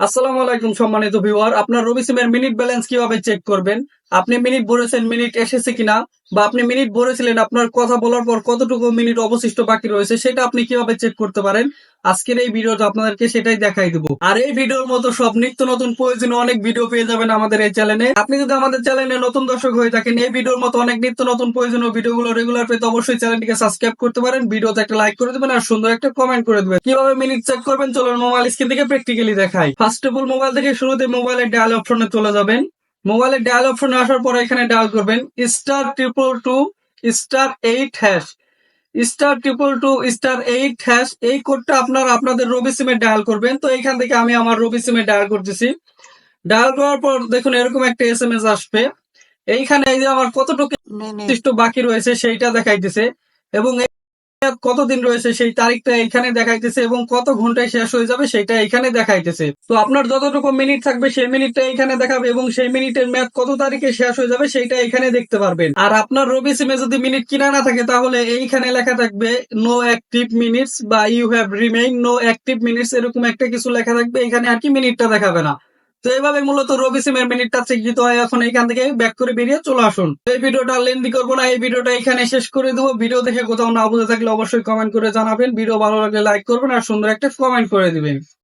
আসসালামু আলাইকুম সম্মানিত ভিউয়ার, আপনার রবি সিমের মিনিট ব্যালেন্স কিভাবে চেক করবেন? আপনি মিনিট ভরেছেন, মিনিট এসেছে কিনা, বা আপনি মিনিট ভরেছিলেন, আপনার কথা বলার পর কতটুকু মিনিট অবশিষ্ট বাকি রয়েছে সেটা আপনি কিভাবে চেক করতে পারেন? আজকের এই ভিডিওটা আপনাদেরকে সেটাই দেখাই দেবো। আর এই ভিডিওর মতো সব নিত্য নতুন প্রয়োজনীয় অনেক ভিডিও পেয়ে যাবেন আমাদের এই চ্যানেলে। আপনি যদি আমাদের চ্যানেলে নতুন দর্শক হয়ে থাকেন, এই ভিডিওর মতো অনেক নিত্য নতুন প্রয়োজনীয় ভিডিওগুলো রেগুলার পেতে অবশ্যই চ্যানেলটিকে সাবস্ক্রাইব করতে পারেন। ভিডিওতে একটা লাইক করে দেবেন আর সুন্দর একটা কমেন্ট করে দেবেন। কিভাবে মিনিট চেক করবেন চলুন মোবাইল স্ক্রিন থেকে প্র্যাকটিক্যালি দেখাই। ফার্স্ট অফ অল মোবাইল থেকে শুরুতে মোবাইলের ডায়াল অপশনে চলে যাবেন। মোবাইলের ডায়াল অপশনে আসার পরে এখানে ডায়াল করবেন *222 *8#, *222 *8#। এই কোডটা আপনাদের রবি সিমে ডায়াল করবেন। তো এইখান থেকে আমি আমার রবি সিমে ডায়াল করতেছি। ডায়াল করার পর দেখুন এরকম একটা এসএমএস আসবে। এইখানে এই যে আমার কতটুকু মিনিট নির্দিষ্ট বাকি রয়েছে সেইটা দেখাইতেছে, এবং কতদিন রয়েছে সেই তারিখটা এখানে দেখাইতেছে, এবং কত ঘন্টায় শেষ হয়ে যাবে সেটা এখানে দেখাইতেছে। তো আপনার যতটুকু মিনিট থাকবে সেই মিনিটটা এখানে দেখাবে, এবং সেই মিনিটের মেয়াদ কত তারিখে শেষ হয়ে যাবে সেইটা এখানে দেখতে পারবেন। আর আপনার রবি সিমে যদি মিনিট কিনা না থাকে তাহলে এইখানে লেখা থাকবে নো অ্যাক্টিভ মিনিটস বা you have remain no active minutes, এরকম একটা কিছু লেখা থাকবে এখানে, আর কি মিনিটটা দেখাবে না। তো এইভাবে মূলত রবি সিমের মিনিটটা চিহ্নিত হয়। এখন এইখান থেকে ব্যাক করে বেরিয়ে চলে আসুন। এই ভিডিওটা লেন্দি করবো না, এই ভিডিওটা এখানে শেষ করে দেবো। ভিডিও দেখে কোথাও না বুঝে থাকলে অবশ্যই কমেন্ট করে জানাবেন। ভিডিও ভালো লাগলে লাইক করবেন আর সুন্দর একটা কমেন্ট করে দিবেন।